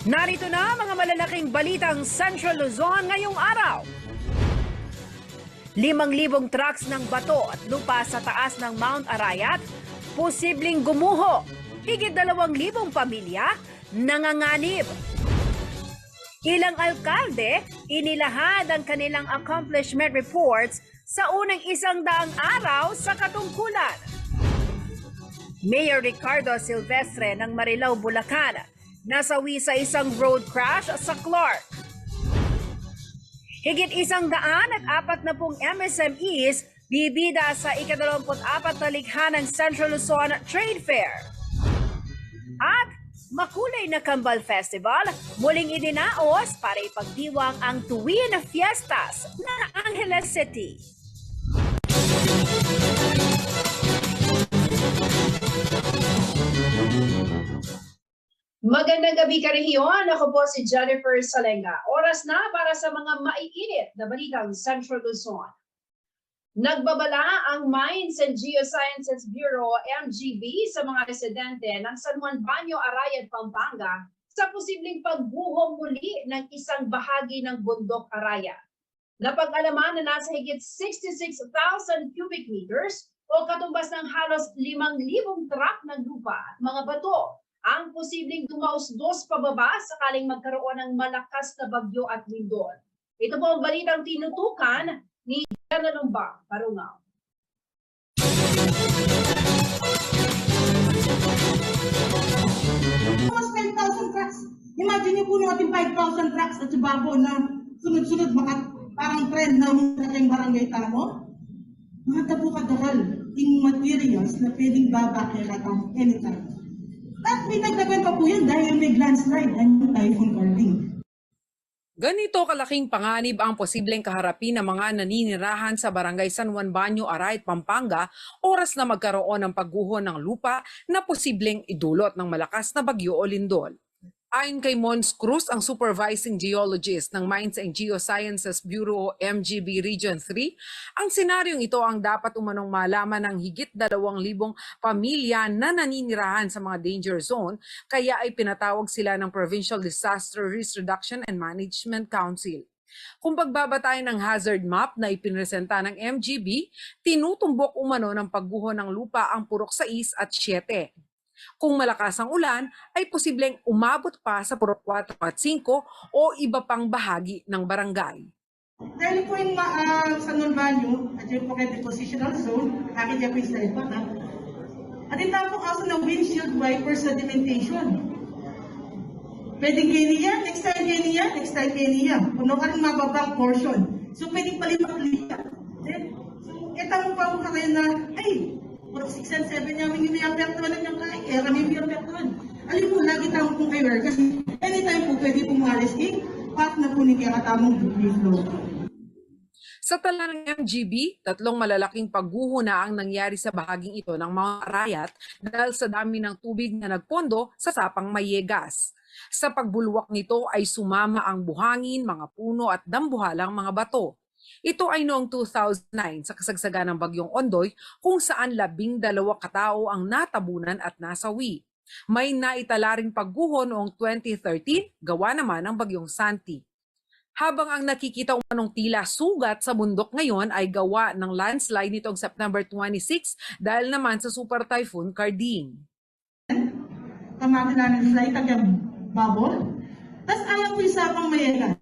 Narito na mga malalaking balitang Central Luzon ngayong araw. 5,000 trucks ng bato at lupa sa taas ng Mount Arayat, posibleng gumuho. Higit 2,000 pamilya nanganganib. Ilang alkalde inilahad ang kanilang accomplishment reports sa unang 100 araw sa katungkulan. Mayor Ricardo Silvestre ng Marilao, Bulacan, nasawi sa isang road crash sa Clark. Higit 140 MSMEs bibida sa ika-24 na likha ng Central Luzon Trade Fair. At makulay na Kambal Festival muling idinaos para ipagdiwang ang tuwin na fiestas ng Angeles City. Magandang gabi karehiyon. Ako po si Jennifer Salenga. Oras na para sa mga maiinit na balitang Central Luzon. Nagbabala ang Mines and Geosciences Bureau MGB sa mga residente ng San Juan Banyo, Arayat, Pampanga sa posibleng pagbuho muli ng isang bahagi ng bundok Arayat. Napag-alaman na nasa higit 66,000 cubic meters o katumbas ng halos 5,000 truck ng lupa at mga bato ang posibleng dumausdos pababa sakaling magkaroon ng malakas na bagyo at lindol. Ito po ang balitang tinutukan ni Jana Lumbang Parungaw. Almost 10,000 trucks. Imagine niyo po natin 5,000 trucks at Subago na sunod-sunod parang trend na mga barangay tamo. Mga tapo-kadaral yung materials na pwedeng babakiratan anytime. At may nagdagan pa po yan dahil may landslide and typhoon warning. Ganito kalaking panganib ang posibleng kaharapin ng mga naninirahan sa Barangay San Juan Banyo, Arayat, Pampanga oras na magkaroon ng pagguho ng lupa na posibleng idulot ng malakas na bagyo o lindol. Ayon kay Mons Cruz, ang Supervising Geologist ng Mines and Geosciences Bureau MGB Region 3, ang senaryong ito ang dapat umanong malaman ng higit 2,000 pamilya na naninirahan sa mga danger zone, kaya ay pinatawag sila ng Provincial Disaster Risk Reduction and Management Council. Kung pagbabatayan ng hazard map na ipinresenta ng MGB, tinutumbok umano ng pagguho ng lupa ang Purok 6 at 7. Kung malakas ang ulan, ay posibleng umabot pa sa Purok 4 at 5 o iba pang bahagi ng barangay. Dahil po yung San Juan Banyo at yung Pocket Depositional Zone, akin niya po yung sa ipa. At itapong also ng windshield wiper sedimentation. Pwedeng kaya next time kaya. Puno ka rin mababang portion. So pwedeng palipat-lipat. So etang pa mo kayo na, ay, Purok 6 and 7 namin yung may apertuanan yung kaya, kami yung apertuan. Alin po, lagi tamo pong aware kasi anytime po pwede pong malis part na po ni kaya katamong debris flow. Sa tala ng MGB, 3 malalaking pagguho na ang nangyari sa bahaging ito ng mga Arayat dahil sa dami ng tubig na nagpondo sa Sapang Mayegas. Sa pagbulwak nito ay sumama ang buhangin, mga puno at dambuhalang mga bato. Ito ay noong 2009 sa kasagsagan ng Bagyong Ondoy kung saan 12 katao ang natabunan at nasawi. May naitala ring pagguho noong 2013, gawa naman ng Bagyong Santi. Habang ang nakikita umanong tila sugat sa bundok ngayon ay gawa ng landslide nitong September 26 dahil naman sa Super Typhoon Karding. Tamatin na ng slide tagang babol. Tapos ayaw ko yung Sapang Mayegas.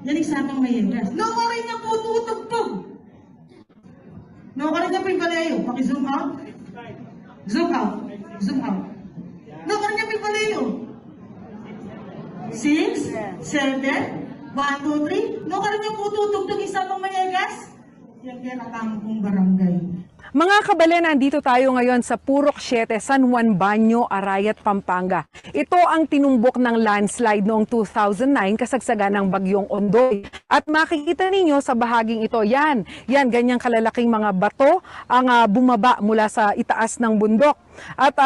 Yan yung Sapang Mayegas. No, ka rin niya po tutugtog. No, ka rin niya po yung balayo. Paki-zoom out. Zoom out. Zoom out. No, ka rin niya po yung balayo. 6, 7, 1, 2, 3. No, ka rin niya po tutugtog yung Sapang Mayegas. Yan kaya natamang kong barangay. Mga kabale, nandito tayo ngayon sa Purok 7, San Juan Banyo, Arayat, Pampanga. Ito ang tinumbok ng landslide noong 2009 kasagsagan ng Bagyong Ondoy. At makikita ninyo sa bahaging ito, yan ganyang kalalaking mga bato ang bumaba mula sa itaas ng bundok. At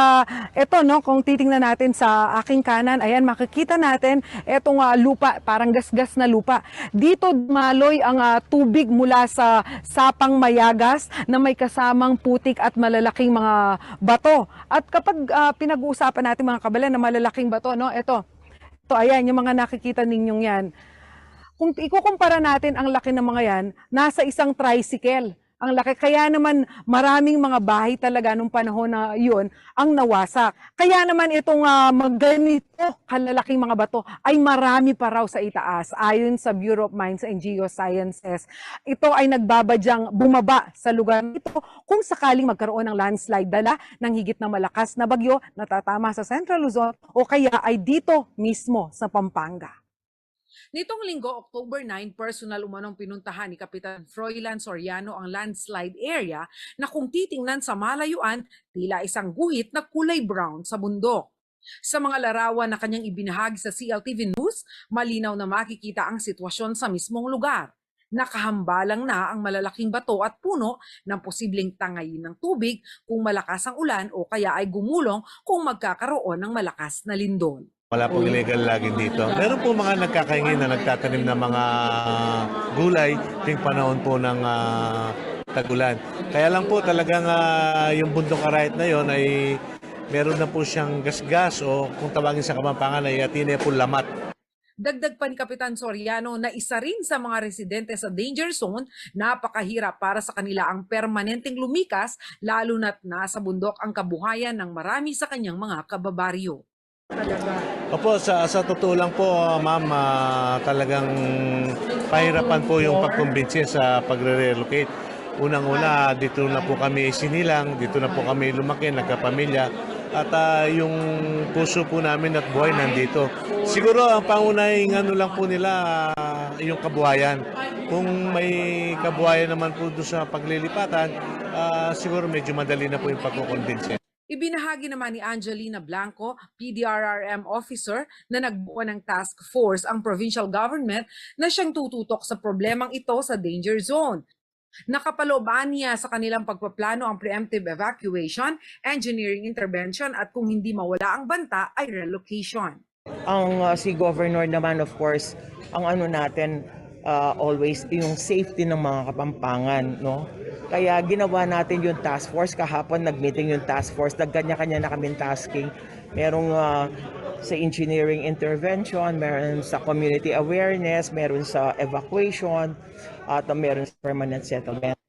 ito, no, kung titingnan natin sa aking kanan, ayan, makikita natin itong lupa, parang gasgas na lupa. Dito maloy ang tubig mula sa Sapang Mayagas na may kasamang putik at malalaking mga bato. At kapag pinag-uusapan natin mga kabalan na malalaking bato, no, ito, So ayan, yung mga nakikita ninyong yan. Kung ikukumpara natin ang laki ng mga yan, nasa isang tricycle. Ang laki. Kaya naman maraming mga bahay talaga nung panahon na yun ang nawasak. Kaya naman itong ganito kalalaking mga bato ay marami pa raw sa itaas. Ayon sa Bureau of Mines and Geosciences, ito ay nagbabadyang bumaba sa lugar ito kung sakaling magkaroon ng landslide dala ng higit na malakas na bagyo na tatama sa Central Luzon o kaya ay dito mismo sa Pampanga. Nitong linggo, October 9, personal umanong pinuntahan ni Kapitan Froilan Soriano ang landslide area na kung titingnan sa malayuan, tila isang guhit na kulay brown sa bundok. Sa mga larawan na kanyang ibinahagi sa CLTV News, malinaw na makikita ang sitwasyon sa mismong lugar. Nakahambalang na ang malalaking bato at puno ng posibleng tangayin ng tubig kung malakas ang ulan o kaya ay gumulong kung magkakaroon ng malakas na lindol. Wala pong illegal logging dito. Meron po mga nagkakaingin na nagtatanim ng mga gulay tuwing panahon po ng tag-ulan. Kaya lang po talagang yung bundok arayat na yon ay meron na po siyang gasgas o kung tawagin sa Kapampangan ay atine po lamat. Dagdag pa ni Kapitan Soriano na isa rin sa mga residente sa danger zone, napakahirap para sa kanila ang permanenteng lumikas lalo na't nasa bundok ang kabuhayan ng marami sa kanyang mga kababaryo. Opo, sa totoo lang po, ma'am, talagang pahirapan po yung pagkumbinsi sa pagre-relocate. Unang-una, dito na po kami sinilang, dito na po kami lumaki, nagkapamilya, at yung puso po namin at buhay nandito. Siguro ang pangunahing ano lang po nila, yung kabuhayan. Kung may kabuhayan naman po doon sa paglilipatan, siguro medyo madali na po yung pagkukumbinsi. Ibinahagi naman ni Angelina Blanco, PDRRM officer, na nagbuo ng task force ang provincial government na siyang tututok sa problemang ito sa danger zone. Nakapalooban niya sa kanilang pagpaplano ang preemptive evacuation, engineering intervention at kung hindi mawala ang banta ay relocation. Ang si Governor naman, of course, ang ano natin always yung safety ng mga Kapampangan, no? Kaya ginawa natin yung task force. Kahapon nag-meeting yung task force. Nagkanya-kanya na kaming tasking. Merong sa engineering intervention, meron sa community awareness, meron sa evacuation, at meron sa permanent settlement.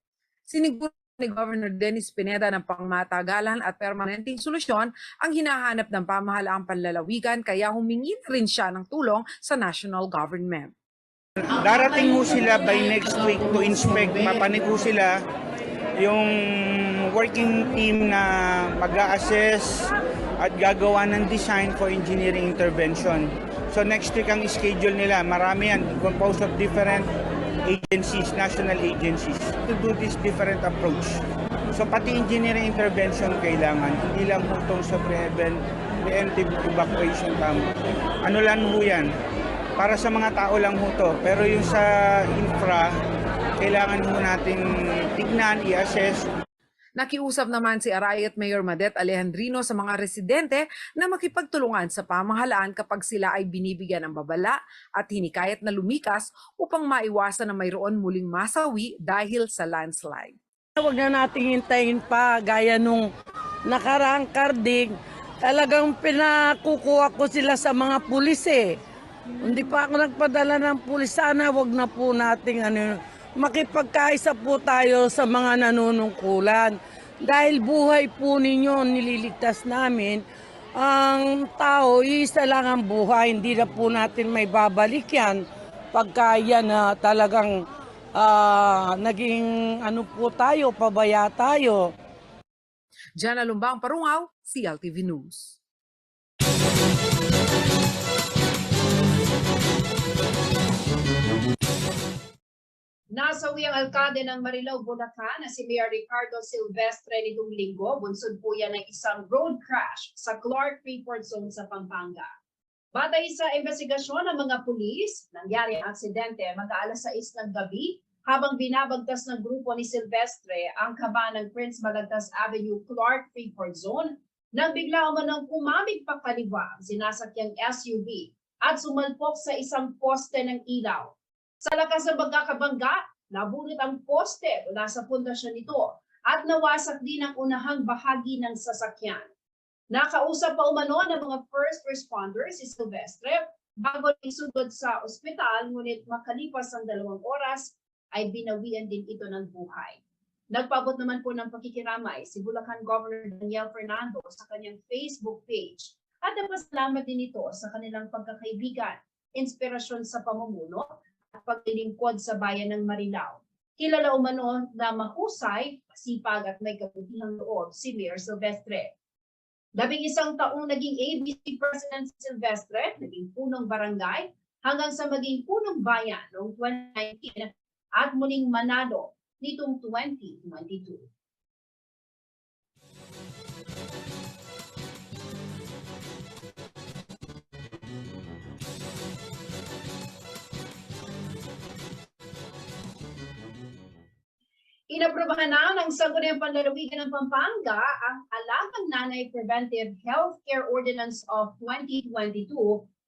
Siniguro ni Governor Dennis Pineda ng pangmatagalan at permanenteng solusyon ang hinahanap ng pamahalaang panlalawigan kaya humingi na rin siya ng tulong sa national government. Darating ho sila by next week to inspect, mapanig ho sila yung working team na mag-a-assess at gagawa ng design for engineering intervention. So next week ang schedule nila, marami yan, composed of different agencies, national agencies, to do this different approach. So pati engineering intervention kailangan, hindi lang ho itong sa preemptive evacuation tamo. Ano lang ho yan? Para sa mga tao lang ho to. Pero yung sa infra, kailangan ho nating tignan, i-assess. Nakiusap naman si Arayat Mayor Madet Alejandrino sa mga residente na makipagtulungan sa pamahalaan kapag sila ay binibigyan ng babala at hinikayat na lumikas upang maiwasan na mayroon muling masawi dahil sa landslide. Huwag na nating hintayin pa gaya nung nakaraang karding. Talagang pinakukuha ko sila sa mga pulis eh. Hindi pa ako nagpadala ng pulis. Sana wag na po nating makipagkaisa po tayo sa mga nanunungkulan. Dahil buhay po ninyo nililigtas namin, ang tao, isa lang ang buhay. Hindi na po natin may babalik yan pagka yan talagang naging po tayo, pabaya tayo. Jana Lumbang Parungaw, CLTV News. Nasawi ang alkalde ng Marilao, Bulacan na si Mayor Ricardo Silvestre nitong linggo. Bunsod po yan ng isang road crash sa Clark Freeport Zone sa Pampanga. Batay sa investigasyon ng mga pulis, nangyari ang aksidente mag-aalas 6 ng gabi habang binabagtas ng grupo ni Silvestre ang kaba ng Prince Balagtas Avenue, Clark Freeport Zone nang bigla umanong kumamig pa kaliwa ang sinasakyang SUV at sumalpok sa isang poste ng ilaw. Sa lakas ng pagkakabangga, nabunot ang poste mula sa pundasyon nito at nawasak din ang unahang bahagi ng sasakyan. Nakausap pa umano ng mga first responders si Silvestre bago isugod sa ospital, ngunit makalipas ang 2 oras ay binawian din ito ng buhay. Nagpaabot naman po ng pakikiramay si Bulacan Governor Daniel Fernando sa kanyang Facebook page at nagpasalamat din ito sa kanilang pagkakaibigan, inspirasyon sa pamumuno at paglilingkod sa bayan ng Marilao. Kilala umano na mahusay, sipag at may kabutihang loob si Mayor Silvestre. 11 taong naging ABC President si Silvestre, naging punong barangay hanggang sa maging punong bayan noong 2019 at muling manalo nitong 2022. Inaprobahan na ng Sangguniang Panlalawigan ng Pampanga ang Alagang Nanay Preventive Healthcare Ordinance of 2022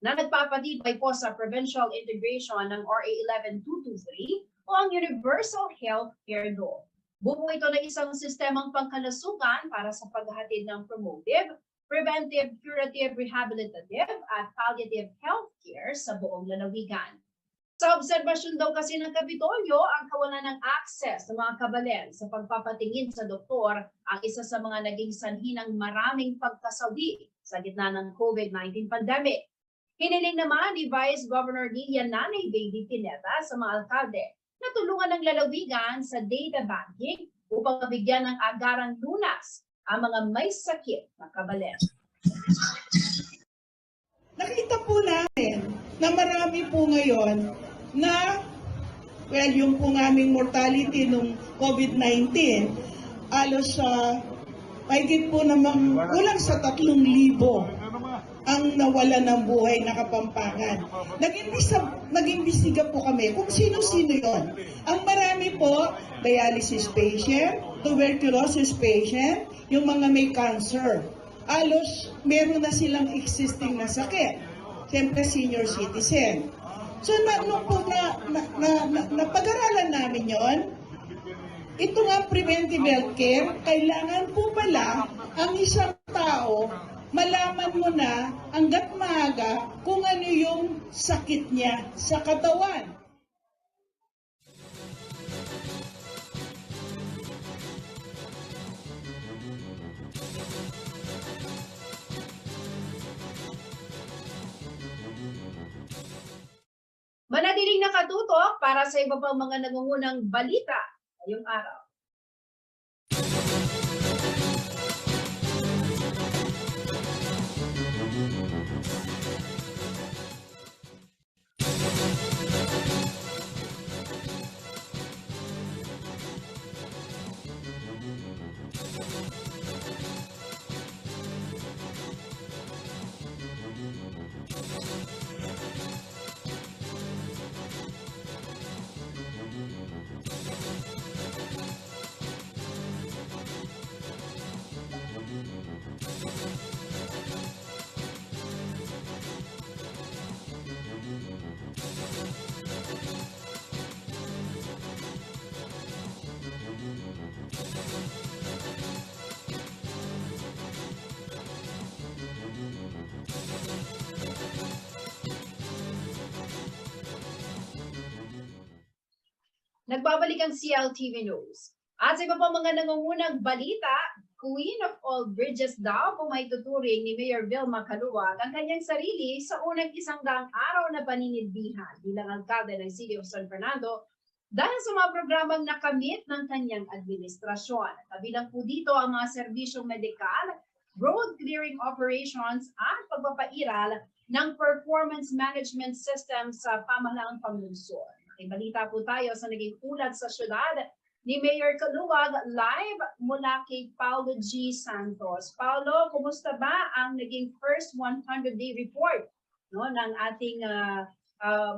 na nagpapatibay po sa provincial integration ng RA 11223 o ang Universal Healthcare Law. Bubuo ito ng isang sistemang pangkalusugan para sa paghahatid ng promotive, preventive, curative, rehabilitative at palliative healthcare sa buong lalawigan. Sa obserbasyon daw kasi ng Kapitolyo, ang kawalan ng access ng mga kabalen sa pagpapatingin sa doktor ang isa sa mga naging sanhi ng maraming pagkasawi sa gitna ng COVID-19 pandemic. Hiniling naman ni Vice Governor Lilian Nanay Baby Pineda sa mga alkalde na tulungan ng lalawigan sa data banking upang mabigyan ng agarang lunas ang mga may sakit na kabalen. Nakita po natin na marami po ngayon na, well, yung po aming mortality nung COVID-19, alos sa, mahigit po namang kulang sa 3,000 ang nawala ng buhay na Kapampangan. Nag-imbestiga po kami kung sino-sino yon. Ang marami po, dialysis patient, tuberculosis patient, yung mga may cancer. Alos, meron na silang existing na sakit. Siyempre, senior citizen. So, nung po napag-aralan namin yon, ito nga preventive healthcare, kailangan po pala ang isang tao malaman mo na hanggat maaga kung ano yung sakit niya sa katawan. Manatiling nakatutok para sa iba pang mga nangungunang balita ngayong araw. Nagbabalik ang CLTV News. At sa iba pang mga nangungunang balita, Queen of all bridges daw kung may tuturing ni Mayor Vilma Caluwag ang kanyang sarili sa unang 100 araw na paninilbihan bilang alkalde ng City of San Fernando dahil sa mga programang nakamit ng kanyang administrasyon. Kabilang po dito ang mga serbisyong medikal, road clearing operations at pagpapairal ng performance management system sa pamahalaang panglungsod. May balita po tayo sa naging ulat sa syudad ni Mayor Caluwag live mula kay Paulo G. Santos. Paulo, kumusta ba ang naging first 100-day report ng ating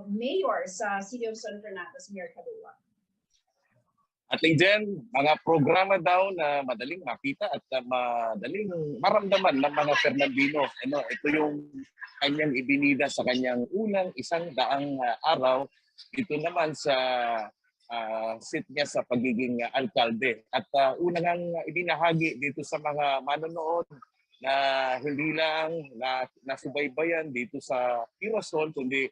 mayor sa City of San Fernando, Mayor Caluwag? Ating Jen, mga programa daw na madaling makita at madaling maramdaman ng mga Fernandino. Ito yung kanyang ibinida sa kanyang unang 100 araw. Ito naman sa seat niya sa pagiging alkalde. At unang ibinahagi dito sa mga manonood na hindi lang nasubaybayan dito sa Kirosol, kundi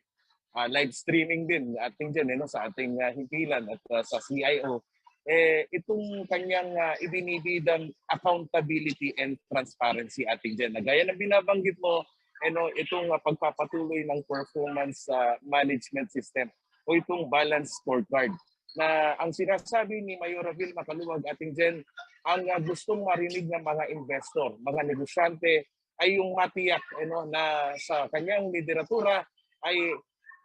live streaming din ating dyan, sa ating himpilan at sa CIO. Itong kanyang ibinibidang accountability and transparency ating dyan. Na gaya ng binabanggit mo, itong pagpapatuloy ng performance management system o itong balance scorecard na ang sinasabi ni Mayora Vilma Kaluwag ating dyan, ang gustong marinig ng mga investor, mga negosyante ay yung matiyak na sa kanyang lideratura ay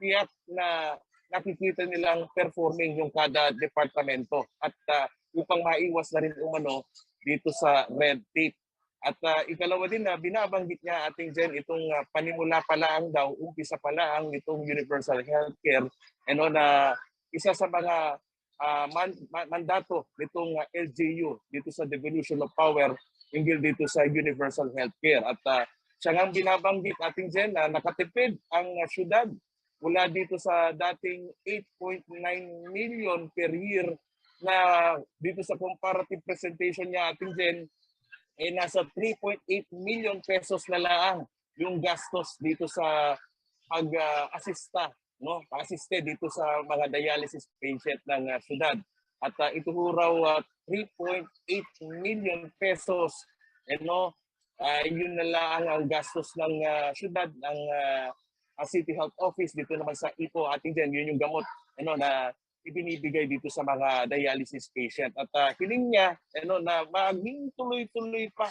tiyak na nakikita nilang performing yung kada departamento at upang maiwas na rin umano dito sa red tape. At ikalawa din na binabanggit niya ating Jen itong panimula pa lang daw, umpisa pa lang itong universal healthcare na isa sa mga mandato nitong LGU dito sa devolution of power hinggil dito sa universal healthcare. At siya nga binabanggit ating Jen na nakatipid ang syudad mula dito sa dating 8.9 million per year na dito sa comparative presentation niya ating Jen nasa 3.8 million pesos na lang yung gastos dito sa pag-assista, pag-assiste dito sa mga dialysis patient ng syudad. At ito raw 3.8 million pesos, yun na lang ang gastos ng syudad, ng City Health Office dito naman sa Ipo ating dyan. Yun yung gamot na ibinibigay dito sa mga dialysis patient. At hiling niya na maging tuloy-tuloy pa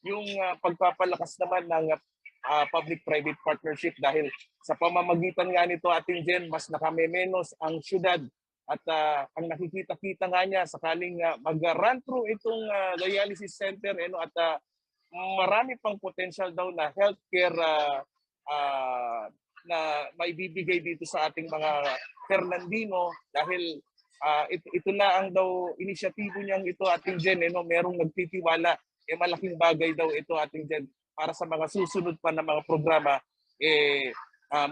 yung pagpapalakas naman ng public-private partnership dahil sa pamamagitan nga nito ating Jen, mas nakamemenos ang syudad at ang nakikita-kita nga niya sakaling mag-run through itong dialysis center at marami pang potential daw na healthcare na maibibigay dito sa ating mga Fernandino dahil ito na ang daw inisyatibo niyang ito ating Jen, merong nagtitiwala, malaking bagay daw ito ating Jen para sa mga susunod pa na mga programa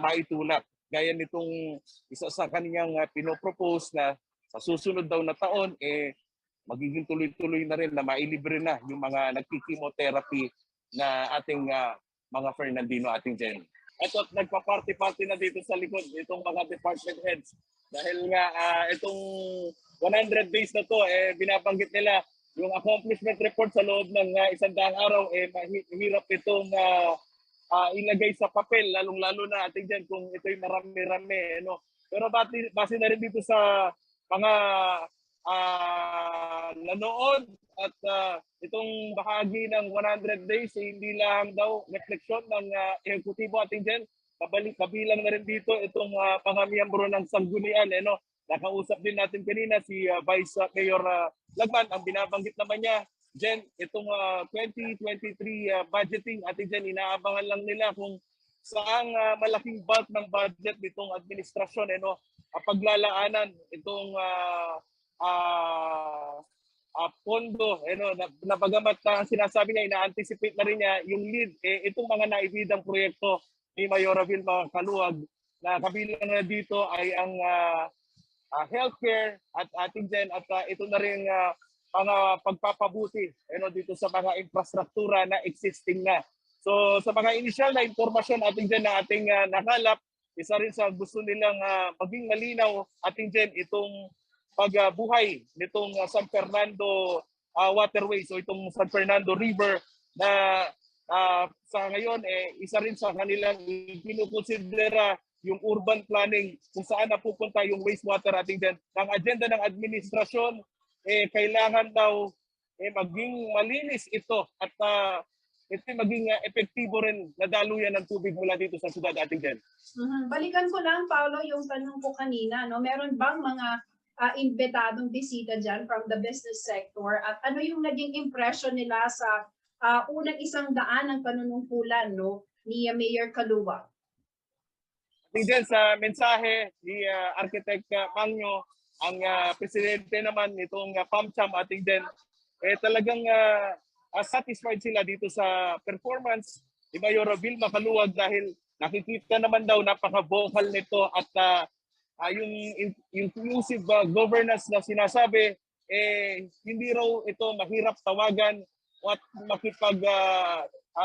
maitulak. Gaya nitong isa sa kaniyang pinopropose na sa susunod daw na taon magiging tuloy-tuloy na rin na mailibre na yung mga nagki-chemotherapy na ating mga Fernandino ating Jen. Ito, nagpa-party-party na dito sa likod itong mga department heads. Dahil nga itong 100 days na to, binabanggit nila yung accomplishment report sa loob ng 100 araw, mahirap itong ilagay sa papel, lalong-lalo na ating dyan kung ito'y marami-rami. Pero base na rin dito sa mga nanood at itong bahagi ng 100 days hindi lang daw refleksyon ng ehekutibo ating dyan. Kabilang na rin dito itong mga miyembro ng sanggunian. Nakausap din natin kanina si Vice Mayor Lagman. Ang binabanggit naman niya, Jen, itong 2023 budgeting ating dyan, inaabangan lang nila kung saang malaking bulk ng budget nitong administrasyon paglalaanan itong pondo, na bagamat sinasabi niya, ina-anticipate na rin niya yung lead, itong mga naibidang proyekto ni Mayora Vilma Kaluwag na kabilang na dito ay ang healthcare at ating dyan at ito na rin mga pagpapabuti dito sa mga infrastruktura na existing na. So sa mga initial na impormasyon ating dyan na ating nakalap, isa rin sa gusto nilang maging malinaw ating dyan itong pagbuhay nitong San Fernando waterway, so itong San Fernando River na sa ngayon isa rin sa kanilang kinukonsidera yung urban planning kung saan napupunta yung wastewater ating dyan. Ang agenda ng administrasyon kailangan daw maging malinis ito at ito maging epektibo rin na daluyan ng tubig mula dito sa syudad ating dyan. Balikan ko lang, Paolo, yung tanong ko kanina. Meron bang mga imbitadong bisita dyan from the business sector at ano yung naging impression nila sa unang 100 ng panunungkulan ni Mayor Kaluwag? Tingnan sa mensahe ni Architect Mangyo, ang presidente naman nitong PAMCHAM ating din, talagang satisfied sila dito sa performance ni Mayora Vilma Kaluwag dahil nakikita naman daw napaka-vocal nito at yung inclusive governance na sinasabi, hindi raw ito mahirap tawagan at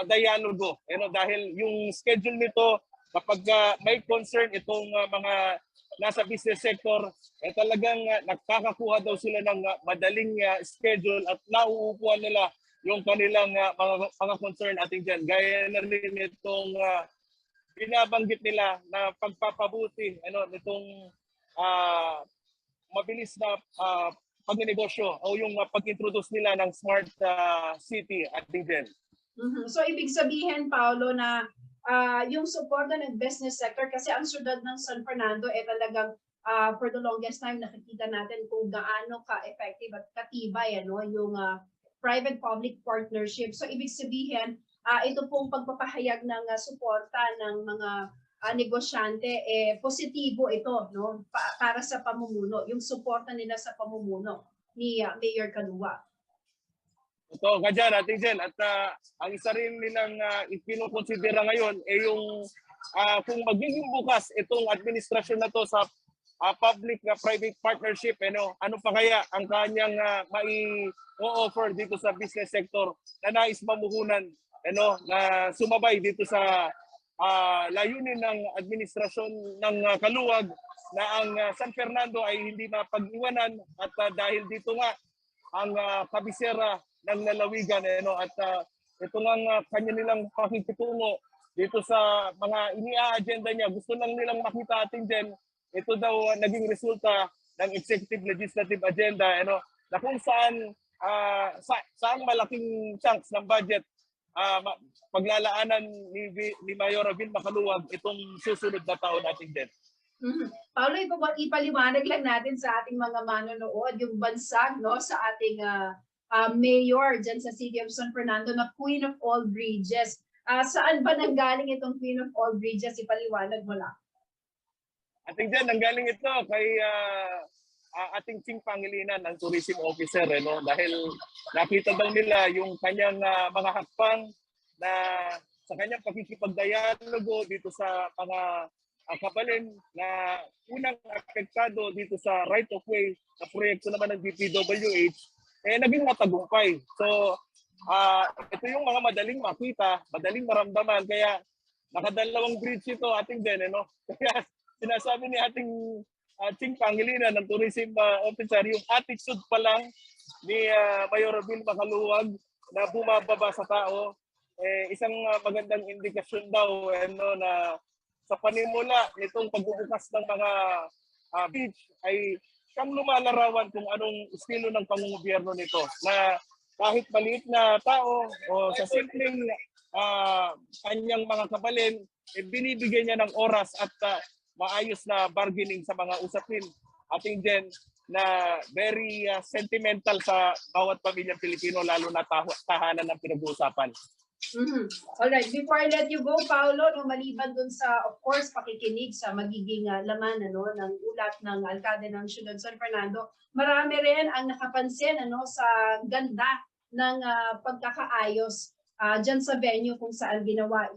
dialogo. Dahil yung schedule nito, kapag may concern itong mga nasa business sector, talagang nakakakuha daw sila ng madaling schedule at nauupuan nila yung kanilang mga concern ating dyan. Gaya na rin itong binabanggit nila na pagpapabuti nitong mabilis na pagnegosyo o yung pag-introduce nila ng smart city ating dyan. So ibig sabihin, Paolo, na yung suporta ng business sector, kasi ang syudad ng San Fernando talagang for the longest time nakikita natin kung gaano ka-effective at katibay yung private-public partnership. So ibig sabihin, ito pong pagpapahayag ng suporta ng mga negosyante, positibo ito para sa pamumuno, yung suporta nila sa pamumuno ni Mayor Kalua. Ito, kadyan, ating dyan. At ang isa rin nilang ikinukonsidera ngayon yung kung magiging bukas itong administrasyon na to sa public-private partnership, ano pa kaya ang kanyang mai-offer dito sa business sector na nais mamuhunan, na sumabay dito sa layunin ng administrasyon ng Kaluwag na ang San Fernando ay hindi mapag-iwanan at dahil dito nga ang kabisera ng lalawigan at ito nga kanya nilang pakikitungo dito sa mga ini-agenda niya. Gusto lang nilang makita atin din, ito daw naging resulta ng executive legislative agenda na kung saan saang malaking chunks ng budget paglalaanan ni Mayor Vilma Kaluwag itong susunod na taon natin din. Paolo, ipaliwanag lang natin sa ating mga manonood yung bansag sa ating mayor dyan sa City of San Fernando na Queen of All Bridges. Saan ba nanggaling itong Queen of All Bridges? Ipaliwanag mo lang. Ating dyan, nanggaling ito kay ating Ching Pangilinan ng tourism officer dahil nakita daw nila yung kanyang mga hakbang na sa kanyang pakikipagdialogo dito sa mga kabalin na unang apektado dito sa right of way na proyekto naman ng DPWH naging matagumpay. So ito yung mga madaling makita, madaling maramdaman, kaya nakadalawang bridge ito ating din kaya sinasabi ni ating Ching Pangilinan ng tourism officer, yung attitude pa lang ni Mayor Vilma Kaluwag na bumababa sa tao, isang magandang indikasyon daw na sa panimula nitong pagbubukas ng mga beach ay siyang lumalarawan kung anong estilo ng pangunggobyerno nito, na kahit maliit na tao o sa simpleng kanyang mga kabalin, binibigyan niya ng oras at maayos na bargaining sa mga usapin ating din na very sentimental sa bawat pamilyang Pilipino, lalo na tahanan ng pinag-uusapan. Alright, before I let you go, Paolo, maliban dun sa, of course, pakikinig sa magiging laman ng ulat ng alkalde ng Siyudad San Fernando, marami rin ang nakapansin sa ganda ng pagkakaayos dyan sa venue kung saan ginawa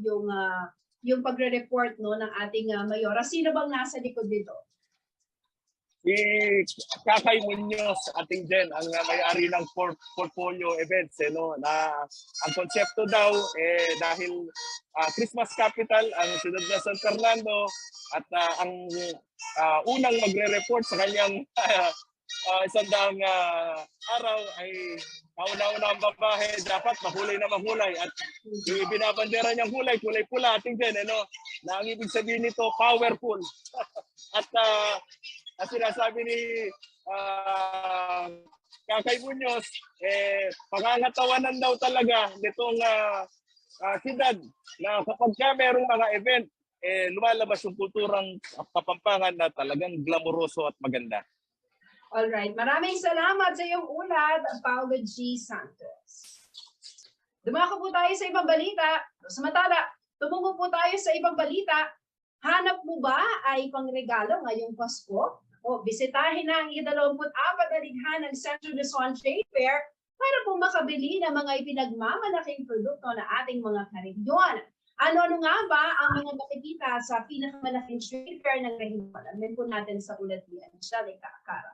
yung pagre-report ng ating mayora. Sino bang nasa likod dito? Si Kakay Muñoz ating din ang may-ari ng portfolio events na ang konsepto daw dahil Christmas capital ang Siyudad ng San Fernando at ang unang magre-report sa kanyang isandang araw ay kauna-una ang babae, dapat mahulay na mahulay at yung binabandera niyang hulay, kulay pula ating din na ang ibig sabihin nito powerful at sinasabi ni Kakay Muñoz, pangangatawanan daw talaga nitong siyudad na kapag merong mga event, lumalabas yung kulturang Kapampangan na talagang glamoroso at maganda. Alright, maraming salamat sa iyong ulat, Paolo G. Santos. Dumako po tayo sa ibang balita. Samantala, tumungo po tayo sa ibang balita. Hanap mo ba ay pangregalo ngayong Pasko? O bisitahin na ang 24 na likha ng Centro Luzon Trade Fair para po makabili ng mga ipinagmamalaking produkto na ating mga karegyon. Ano nga ba ang mga makikita sa pinakamalaking trade fair ng rehiyon? Alamin po natin sa ulat ni Angelica Cara.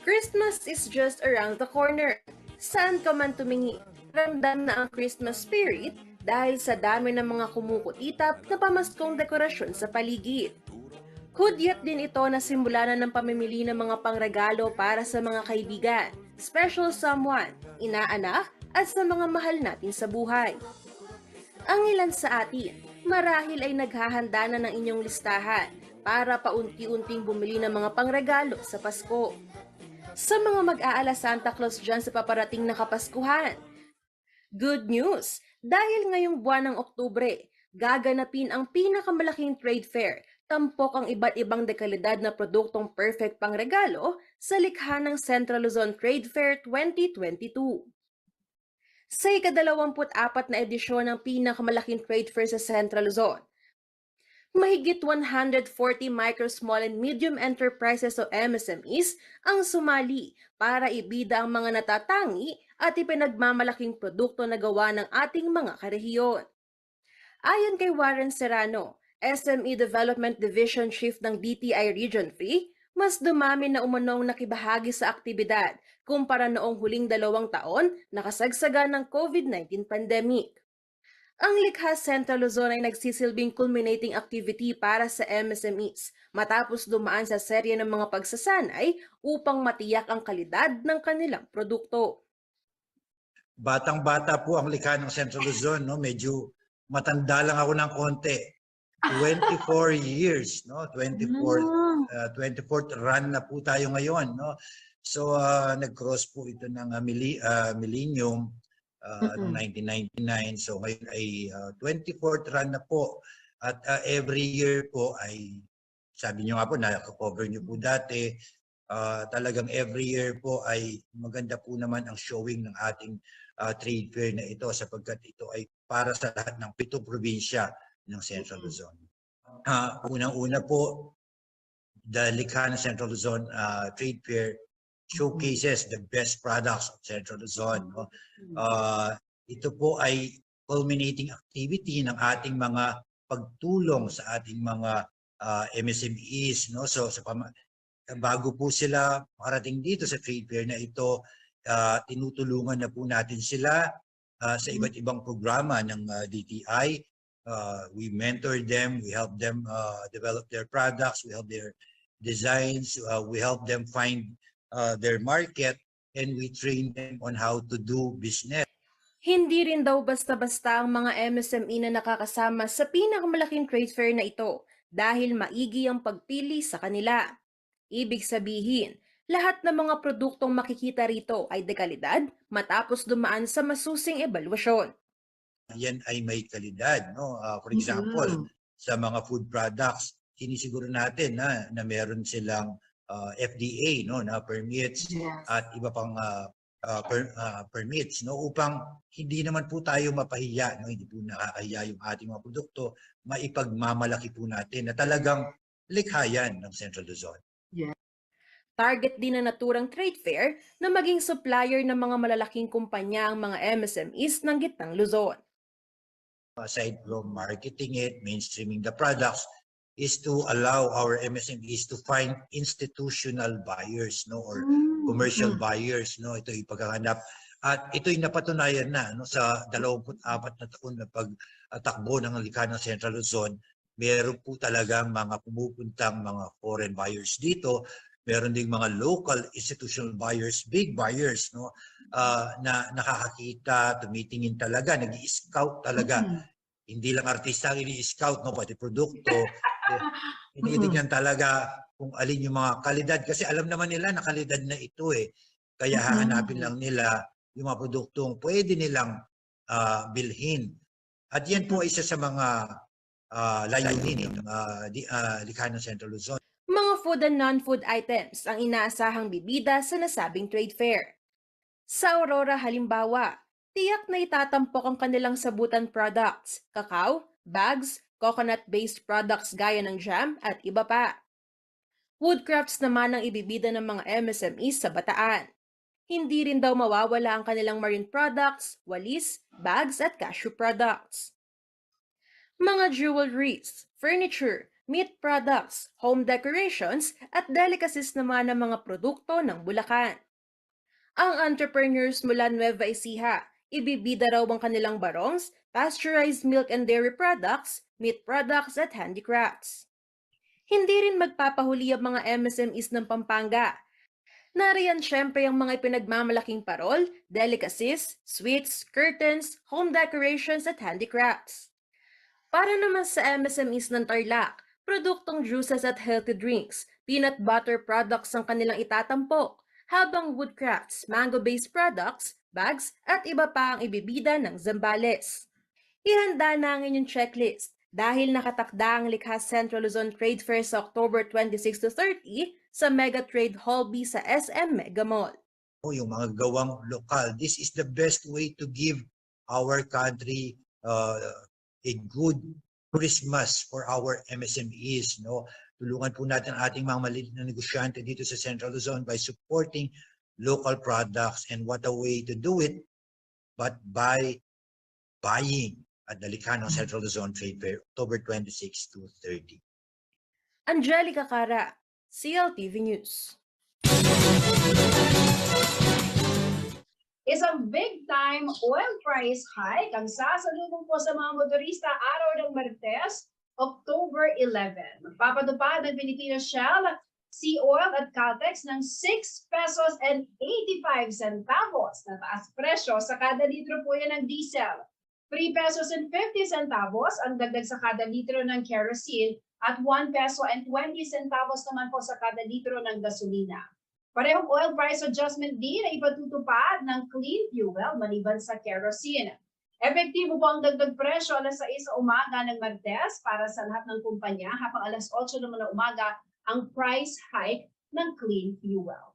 Christmas is just around the corner. Saan ka man tumingi, ramdam na ang Christmas spirit dahil sa dami ng mga kumukutitap na pamaskong dekorasyon sa paligid. Hudyat din ito na simula na ng pamimili ng mga pangregalo para sa mga kaibigan, special someone, inaanak, at sa mga mahal natin sa buhay. Ang ilan sa atin, marahil ay naghahanda na ng inyong listahan para paunti-unting bumili ng mga pangregalo sa Pasko. Sa mga mag-aala Santa Claus dyan sa paparating na Kapaskuhan, good news! Dahil ngayong buwan ng Oktubre, gaganapin ang pinakamalaking trade fair, tampok ang iba't ibang dekalidad na produktong perfect pangregalo sa likha ng Central Luzon Trade Fair 2022. Sa ika-24 na edisyon ng pinakamalaking trade fair sa Central Luzon, mahigit 140 micro, small, and medium enterprises o MSMEs ang sumali para ibida ang mga natatangi at ipinagmamalaking produkto na gawa ng ating mga karehiyon. Ayon kay Warren Serrano, SME Development Division Chief ng DTI Region 3, mas dumami na umunong nakibahagi sa aktibidad kumpara noong huling 2 taon na kasagsagan ng COVID-19 pandemic. Ang Likha Central Luzon ay nagsisilbing culminating activity para sa MSMEs matapos dumaan sa serye ng mga pagsasanay upang matiyak ang kalidad ng kanilang produkto. Batang-bata po ang likha ng Central Luzon, no? Medyo matanda lang ako ng konti. 24 years, no? 24th run na po tayo ngayon, no? So nag-cross po ito ng millennium noong 1999. So ngayon ay 24th run na po. At every year po ay, sabi niyo nga po, naka-cover niyo po dati, talagang every year po ay maganda po naman ang showing ng ating trade fair na ito sapagkat ito ay para sa lahat ng 7 probinsya ng Central Luzon. Unang-una po, the Likha ng Central Luzon Trade Fair showcases the best products of Central Luzon. No? Ito po ay culminating activity ng ating mga pagtulong sa ating mga MSMEs. No? So, bago po sila makarating dito sa trade fair na ito, tinutulungan na po natin sila sa iba't ibang programa ng DTI. We mentor them, we help them develop their products, we help their designs, we help them find their market, and we train them on how to do business. Hindi rin daw basta-basta ang mga MSME na nakakasama sa pinakamalaking trade fair na ito dahil maigi ang pagpili sa kanila. Ibig sabihin, lahat ng mga produktong makikita rito ay dekalidad matapos dumaan sa masusing ebaluasyon. Yan ay may kalidad. No? For example, sa mga food products, sinisiguro natin na meron silang FDA, no, na permits at iba pang permits, no, upang hindi naman po tayo mapahiya, no, hindi po nakakahiya yung ating mga produkto, maipagmamalaki po natin na talagang likha yan ng Central Luzon. Target din ng naturang trade fair na maging supplier ng mga malalaking kumpanya ang mga MSMEs ng Gitnang Luzon. Aside from marketing it, mainstreaming the products, is to allow our MSMEs to find institutional buyers, no, or commercial buyers, no. Ito yung paghahanap at ito'y napatunayan na, no, sa 24 na taon na pagtakbo ng likha ng Central Luzon. Meron po talagang mga pumupuntang mga foreign buyers dito. Meron ding mga local institutional buyers, big buyers, no, na nakakakita, tumitingin talaga, nag-i-scout talaga. Hindi lang artista ang ini-scout, no, pati produkto. Tinitingnan talaga kung alin yung mga kalidad. Kasi alam naman nila na kalidad na ito eh. Kaya hahanapin lang nila yung mga produktong pwede nilang bilhin. At yan po isa sa mga layunin ng likha ng Central Luzon. Mga food and non-food items ang inaasahang bibida sa nasabing trade fair. Sa Aurora halimbawa, tiyak na itatampok ang kanilang sabutan products, kakao, bags, coconut-based products gaya ng jam at iba pa. Woodcrafts naman ang ibibida ng mga MSMEs sa Bataan. Hindi rin daw mawawala ang kanilang marine products, walis, bags at cashew products. Mga jewelries, furniture, meat products, home decorations, at delicacies naman ng mga produkto ng Bulacan. Ang entrepreneurs mula Nueva Ecija, ibibida raw ang kanilang barongs, pasteurized milk and dairy products, meat products at handicrafts. Hindi rin magpapahuli ang mga MSMEs ng Pampanga. Nariyan syempre ang mga pinagmamalaking parol, delicacies, sweets, curtains, home decorations at handicrafts. Para naman sa MSMEs ng Tarlac, produktong juices at healthy drinks, peanut butter products ang kanilang itatampok, habang woodcrafts, mango-based products, bags at iba pa ang ibibida ng Zambales. Ihanda na ang inyong checklist dahil nakatakda ang Likha Central Luzon Trade Fair sa October 26 to 30 sa Mega Trade Hall B sa SM Mega Mall. Yung mga gawang lokal, this is the best way to give our country a good Christmas for our MSMEs. No? Tulungan po natin ating mga maliit na negosyante dito sa Central Luzon by supporting local products, and what a way to do it but by buying at the Likha Central Luzon Trade Fair, October 26 to 30. Angelica Cara, CLTV News. Isang big-time oil price hike ang sasalubong po sa mga motorista araw ng Martes, October 11. Magpapatupad ng Philippine Shell, Sea Oil at Caltex ng 6 pesos and 85 centavos na taas presyo sa kada litro po yan ng diesel. 3 pesos and 50 centavos ang dagdag sa kada litro ng kerosene at 1 peso and 20 centavos naman po sa kada litro ng gasolina. Parehong oil price adjustment din ay ipatutupad ng clean fuel maliban sa kerosene. Epektibo po ang dagdag presyo alas 6 sa umaga ng Martes para sa lahat ng kumpanya, habang alas 8 naman ng umaga ang price hike ng clean fuel.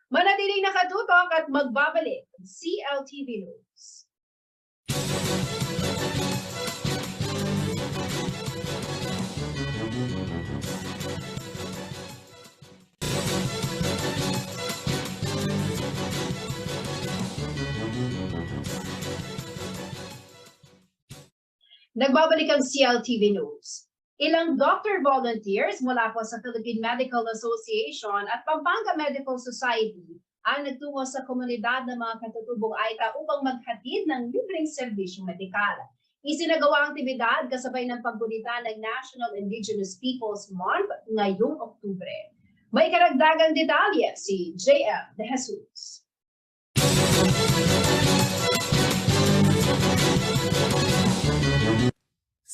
Manatiling nakatutok at magbabalik ang CLTV News. Nagbabalik ang CLTV News. Ilang doctor volunteers mula po sa Philippine Medical Association at Pampanga Medical Society ang nagtungo sa komunidad ng mga katutubong AITA upang maghatid ng libreng serbisyong medikal. Isinagawa ang aktibidad kasabay ng paggunita ng National Indigenous Peoples Month ngayong Oktubre. May karagdagang detalye si JM De Jesus.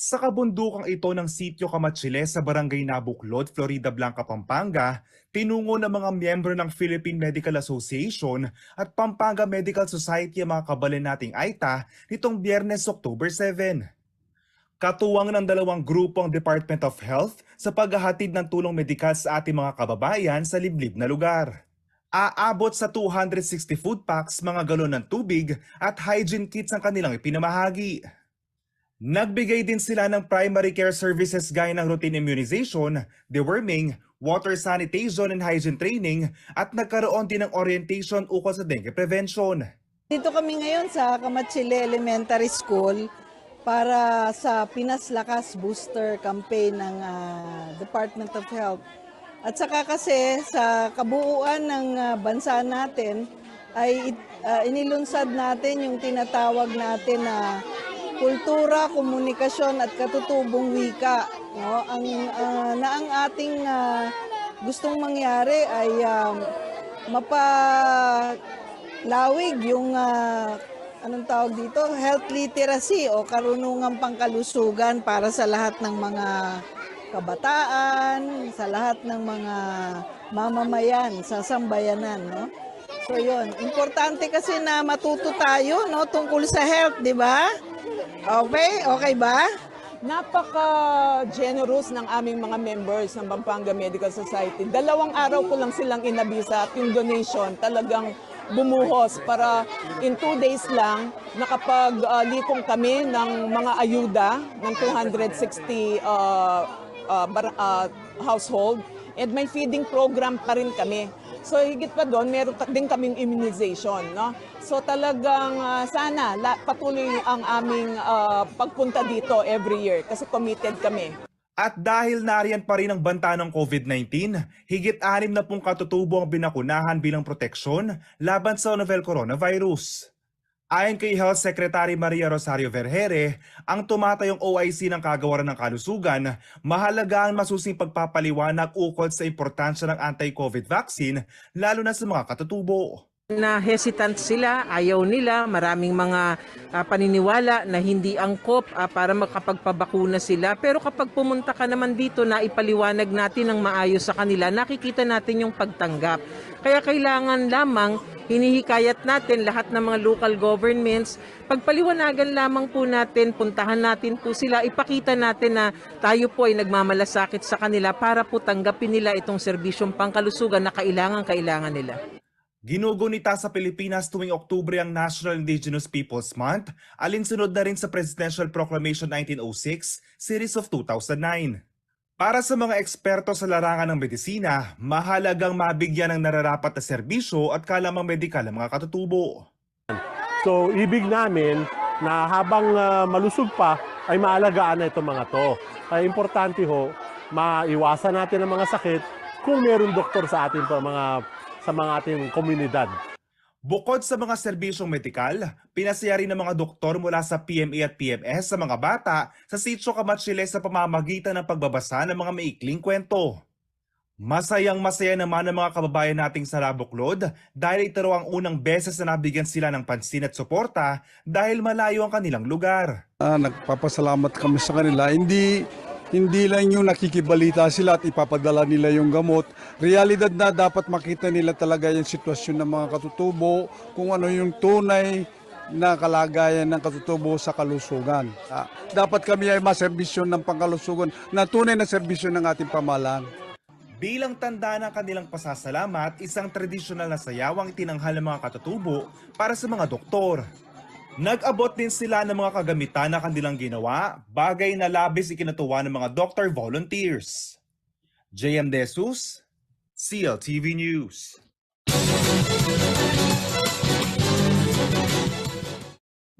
Sa kabundukang ito ng Sitio Camachile sa Barangay Nabuklod, Florida Blanca, Pampanga, tinungo ng mga miyembro ng Philippine Medical Association at Pampanga Medical Society ang mga kabalan nating AITA nitong Biyernes, October 7. Katuwang ng dalawang grupo ang Department of Health sa paghahatid ng tulong medikal sa ating mga kababayan sa liblib na lugar. Aabot sa 260 food packs, mga galon ng tubig at hygiene kits ang kanilang ipinamahagi. Nagbigay din sila ng primary care services gaya ng routine immunization, deworming, water sanitation and hygiene training at nagkaroon din ng orientation ukol sa dengue prevention. Dito kami ngayon sa Camachile Elementary School para sa Pinas Lakas Booster Campaign ng Department of Health. At saka kasi sa kabuuan ng bansa natin ay inilunsad natin yung tinatawag natin na kultura, komunikasyon at katutubong wika. No? Ang ating gustong mangyari ay mapalawig yung anong tawag dito, health literacy o karunungang pangkalusugan para sa lahat ng mga kabataan, sa lahat ng mga mamamayan sa sambayanan. No? So yun, importante kasi na matuto tayo no, tungkol sa health, di ba? Okay? Okay ba? Napaka-generous ng aming mga members ng Pampanga Medical Society. 2 araw ko lang silang inabisa at yung donation talagang bumuhos para in 2 days lang nakapag-likong kami ng mga ayuda ng 260 household. And may feeding program pa rin kami. So higit pa doon, meron din kaming immunization. No? So talagang sana patuloy ang aming pagpunta dito every year kasi committed kami. At dahil nariyan pa rin ang banta ng COVID-19, higit 6 na pong katutubo ang binakunahan bilang proteksyon laban sa novel coronavirus. Ayon kay Health Secretary Maria Rosario Vergere, ang tumatayong OIC ng Kagawaran ng Kalusugan, mahalaga ang masusing pagpapaliwanag ukol sa importansya ng anti-COVID vaccine, lalo na sa mga katutubo. Na hesitant sila, ayaw nila, maraming mga paniniwala na hindi angkop para makapagpabakuna sila. Pero kapag pumunta ka naman dito na ipaliwanag natin ng maayos sa kanila, nakikita natin yung pagtanggap. Kaya kailangan lamang hinihikayat natin lahat ng mga local governments, pagpaliwanagan lamang po natin, puntahan natin po sila, ipakita natin na tayo po ay nagmamalasakit sa kanila para po tanggapin nila itong serbisyong pangkalusugan na kailangan nila. Ginugunita sa Pilipinas tuwing Oktubre ang National Indigenous Peoples Month, alinsunod na rin sa Presidential Proclamation 1906, Series of 2009. Para sa mga eksperto sa larangan ng medisina, mahalagang mabigyan ng nararapat na serbisyo at kalamang medikal ang mga katutubo. So, ibig namin na habang malusog pa, ay maalagaan na itong mga to. Kaya importante ho, maiwasan natin ang mga sakit kung meron doktor sa atin pa sa mga ating komunidad. Bukod sa mga serbisyong medikal, pinasaya rin ng mga doktor mula sa PMA at PMS sa mga bata sa Sitio Kamatsile sa pamamagitan ng pagbabasa ng mga maikling kwento. Masayang-masaya naman ang mga kababayan nating sa Labuklod dahil ito raw ang unang beses na nabigyan sila ng pansin at suporta dahil malayo ang kanilang lugar. Nagpapasalamat kami sa kanila. Hindi lang yung nakikibalita sila at ipapadala nila yung gamot. Realidad na dapat makita nila talaga yung sitwasyon ng mga katutubo, kung ano yung tunay na kalagayan ng katutubo sa kalusugan. Dapat kami ay maserbisyon ng pangkalusugan na tunay na serbisyon ng ating pamahalaan. Bilang tanda ng kanilang pasasalamat, isang tradisyonal na sayaw ang itinanghal ng mga katutubo para sa mga doktor. Nag-abot din sila ng mga kagamitan na kanilang ginawa, bagay na labis ikinatuwa ng mga doctor volunteers. JM Desus, CLTV News.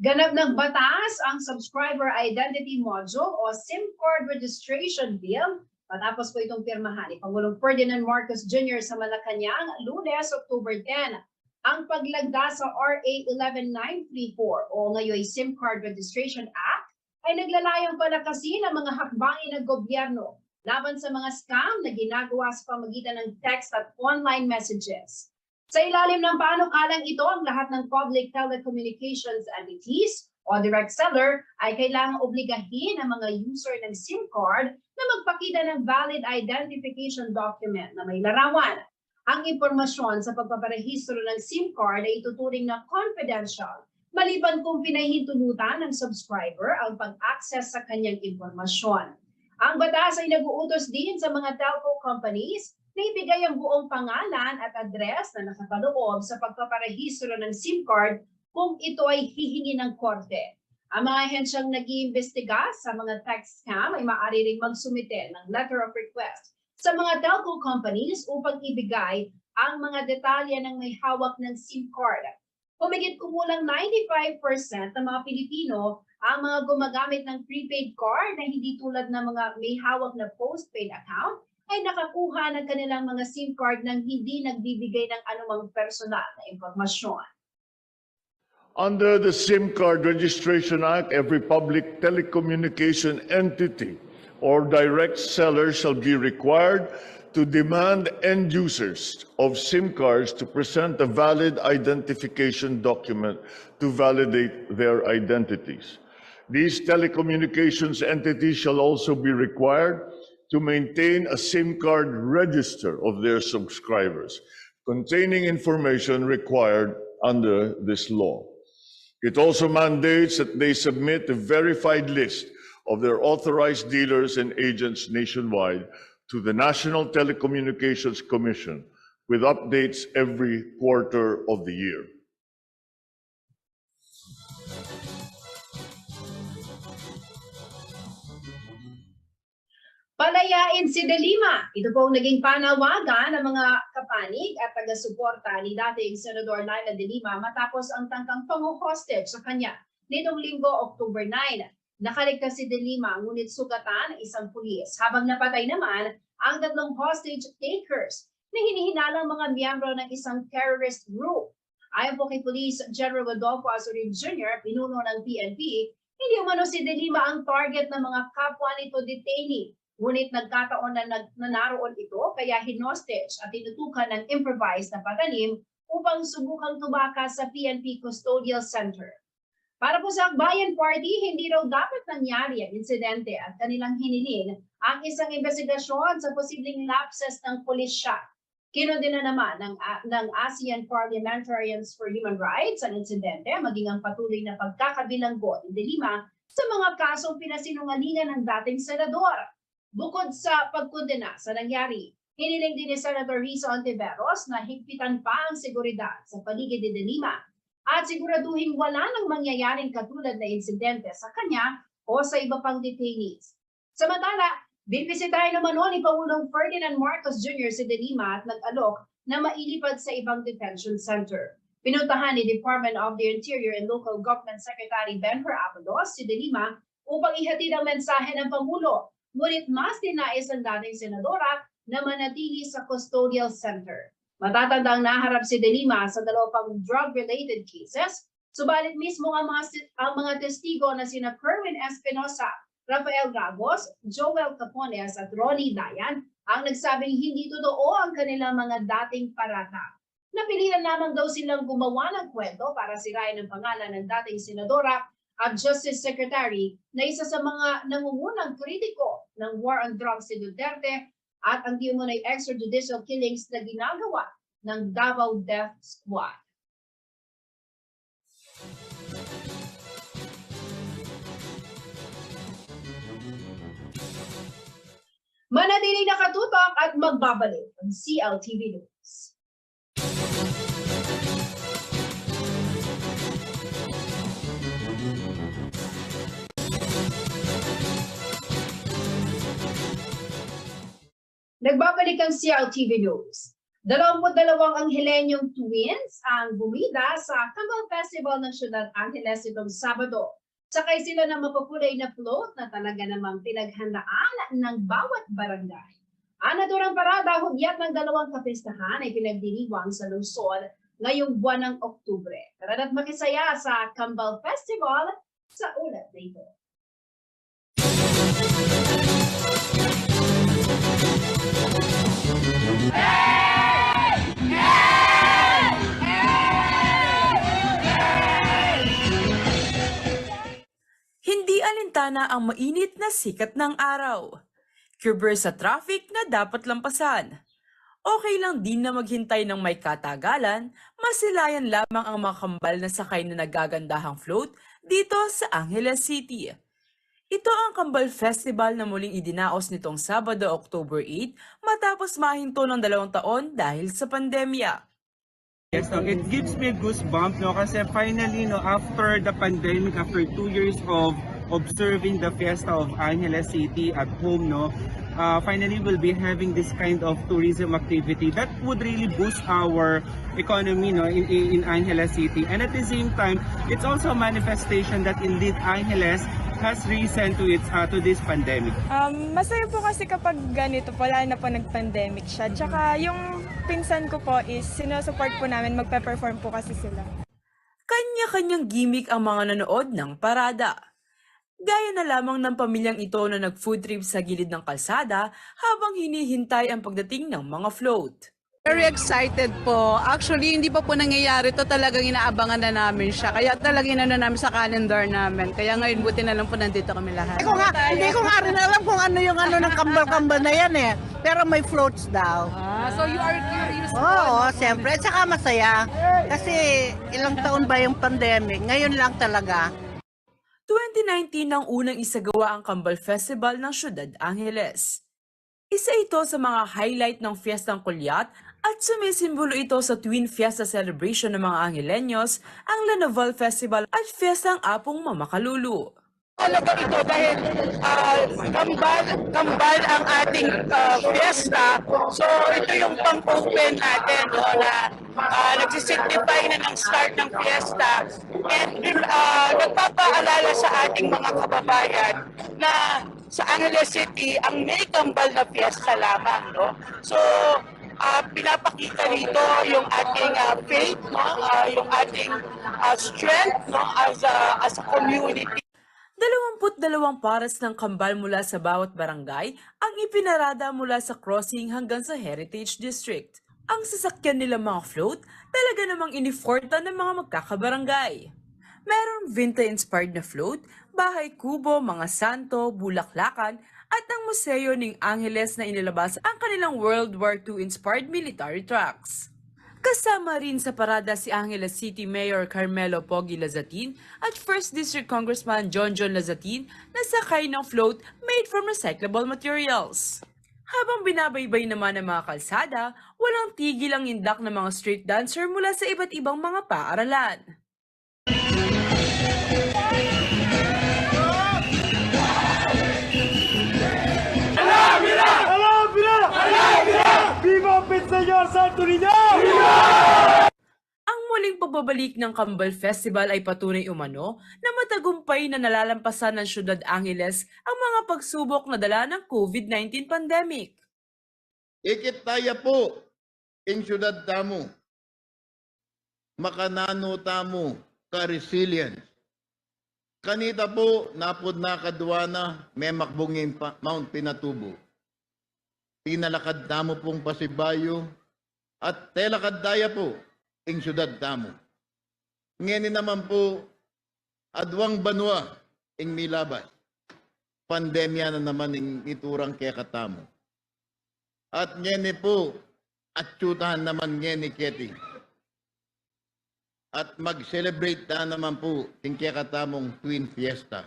Ganap ng batas ang Subscriber Identity Module o SIM Card Registration Bill matapos po itong pirmahan ni Pangulong Ferdinand Marcos Jr. sa Malacanang, Lunes, October 10. Ang paglagda sa RA 11934 o ngayon SIM Card Registration Act ay naglalayong palakasin ang mga hakbangin ng gobyerno laban sa mga scam na ginagawa sa pamagitan ng text at online messages. Sa ilalim ng panukalang ito, ang lahat ng public telecommunications entities o direct seller ay kailangang obligahin ang mga user ng SIM card na magpakita ng valid identification document na may larawan. Ang impormasyon sa pagpaparehistro ng SIM card ay ituturing na confidential, maliban kung pinahintulutan ng subscriber ang pag-access sa kanyang impormasyon. Ang batas ay nag-uutos din sa mga telco companies na ibigay ang buong pangalan at address na nakapaloob sa pagpaparehistro ng SIM card kung ito ay hihingi ng korte. Ang mga ahensyang nag-iimbestiga sa mga text scam ay maaari ring magsumite ng letter of request sa mga telco companies upang ibigay ang mga detalye ng may hawak ng SIM card. Humigit kumulang 95% ng mga Pilipino ang mga gumagamit ng prepaid card na hindi tulad ng mga may hawak na postpaid account ay nakakuha ng kanilang mga SIM card nang hindi nagbibigay ng anumang personal na impormasyon. Under the SIM Card Registration Act, every public telecommunication entity or direct seller shall be required to demand end users of SIM cards to present a valid identification document to validate their identities. These telecommunications entities shall also be required to maintain a SIM card register of their subscribers, containing information required under this law. It also mandates that they submit a verified list of their authorized dealers and agents nationwide to the National Telecommunications Commission with updates every quarter of the year. Palayain si De Lima. Ito po ang naging panawagan ng mga kapanig at taga-suporta ni dating Senador Laila De Lima matapos ang tangkang pang-hostage sa kanya nitong linggo, October 9. Nakaligtas si De Lima ngunit sugatan ng isang pulis habang napatay naman ang 3 hostage takers na hinihinalang mga miyembro ng isang terrorist group. Ayon po kay Police General Rodolfo Azorin Jr., pinuno ng PNP, hindi umano si De Lima ang target ng mga kapwa nito detainee. Ngunit nagkataon na naroon ito kaya hinostage at tinutukan ng improvised na patalim upang subukang tumakas sa PNP Custodial Center. Para po sa Akbayan Party, hindi raw dapat nangyari ang insidente at kanilang hiniling ang isang investigasyon sa posibleng lapses ng pulisya. Kinondena naman ng ASEAN Parliamentarians for Human Rights ang insidente maging ang patuloy na pagkakabilanggo ni De Lima sa mga kasong pinasinungalingan ng dating senador. Bukod sa pagkondena sa nangyari, hiniling din ni Senator Risa Ontiveros na higpitan pa ang seguridad sa paligid ni De Lima at siguraduhin wala nang mangyayaring katulad na insidente sa kanya o sa iba pang detainees. Samantala, binbisitahin naman ni Pangulong Ferdinand Marcos Jr. si De Lima at nag-alok na mailipad sa ibang detention center. Pinuntahan ni Department of the Interior and Local Government Secretary Benher Abalos si De Lima upang ihatid ang mensahe ng Pangulo. Ngunit mas dinais ang dating senadora na manatili sa custodial center. Matatandang naharap si De Lima sa 2 pang drug-related cases, subalit mismo ang mga testigo na sina Kerwin Espinosa, Rafael Ragos, Joel Capones at Ronnie Dayan ang nagsabing hindi totoo ang kanilang mga dating parata. Napilihan lamang daw silang gumawa ng kwento para sirain ang pangalan ng dating senadora at Justice Secretary na isa sa mga nangungunang kritiko ng war on drugs si Duterte at ang di umunay extrajudicial killings na ginagawa ng Davao Death Squad. Manatiling nakatutok at magbabalik ang CLTV News. Nagbabalik ang CLTV News. 22 Angelenyong twins ang bumida sa Kambal Festival ng Ciudad Angeles itong Sabado. Sakay sila ng mapupulay na float na talaga namang pinaghandaan ng bawat barangay. Ang naturang parada hudyat ng 2 kapistahan ay pinagdiriwang sa lungsod ngayong buwan ng Oktubre. Tara't makisaya sa Kambal Festival sa ulat na ito. Hindi alintana ang mainit na sikat ng araw. Curber sa traffic na dapat lampasan. Okay lang din na maghintay ng may katagalan, masilayan lamang ang mga kambal na sakay na nagagandahang float dito sa Angeles City. Ito ang Kambal Festival na muling idinaos nitong Sabado, October 8 matapos mahinto ng 2 taon dahil sa pandemya. Yes, no, it gives me a goosebump, no, kasi finally, no, after the pandemic, after 2 years of observing the Fiesta of Angeles City at home, no, finally we'll be having this kind of tourism activity that would really boost our economy, no, in Angeles City. And at the same time, it's also a manifestation that indeed Angeles has risen to this pandemic. Masaya po kasi kapag ganito po, lalo na po nag-pandemic siya. Tsaka yung pinsan ko po is sinusupport po namin, magpe-perform po kasi sila. Kanya-kanyang gimmick ang mga nanood ng parada. Gaya na lamang ng pamilyang ito na nag-food trip sa gilid ng kalsada habang hinihintay ang pagdating ng mga float. Very excited po. Actually, hindi pa po nangyayari to, talagang inaabangan na namin siya. Kaya talagang inano namin sa calendar namin. Kaya ngayon, buti na lang po nandito kami lahat. Hindi ko nga rin alam kung ano yung ano ng kambal-kambal na yan eh. Pero may floats daw. So you are curious? Oo, siyempre. Tsaka masaya. Kasi ilang taon ba yung pandemic? Ngayon lang talaga. 2019 nang unang isagawa ang Kambal Festival ng Ciudad Angeles. Isa ito sa mga highlight ng Fiestang Kulyat at sumisimbolo ito sa Twin Fiesta celebration ng mga Angelenyos, ang La Naval Festival at Fiestang Apong Mamakalulu. Talaga ito dahil kambal ang ating fiesta. So ito yung pang-open natin na nagsisignify na ng start ng fiesta. And nagpapaalala sa ating mga kababayan na sa Angeles City ang may kambal na fiesta lamang. No? So pinapakita dito yung ating faith, yung ating strength as a community. 22 pares ng kambal mula sa bawat barangay ang ipinarada mula sa crossing hanggang sa Heritage District. Ang sasakyan nila mga float talaga namang iniforta ng mga magkakabarangay. Merong Vinta-inspired na float, bahay kubo, mga santo, bulaklakan, at ang Museo ng Angeles na inilabas ang kanilang World War II-inspired military trucks. Kasama rin sa parada si Angeles City Mayor Carmelo Pogi Lazatin at 1st District Congressman John Lazatin na sakay ng float made from recyclable materials. Habang binabaybay naman ng mga kalsada, walang tigil ang indak ng mga street dancer mula sa iba't ibang mga paaralan. Ang muling pagbabalik ng Kambal Festival ay patunay umano na matagumpay na nalalampasan ng Syudad Angeles ang mga pagsubok na dala ng COVID-19 pandemic. Ikit tayo po, in Syudad Tamo, makanano tamo, ka-resilience. Kanita po, napod na kadwana, may makbungin pa, Mount Pinatubo. Tinalakad tamo pong Pasibayo, at telakad daya po, in Syudad Tamo. Ngayon naman po, adwang banwa, ing milabas. Pandemya na naman ing iturang kaya katamo. At ngayon po, at tsutahan naman ngayon Keti. At mag-celebrate na naman po ing kaya katamong Twin Fiesta.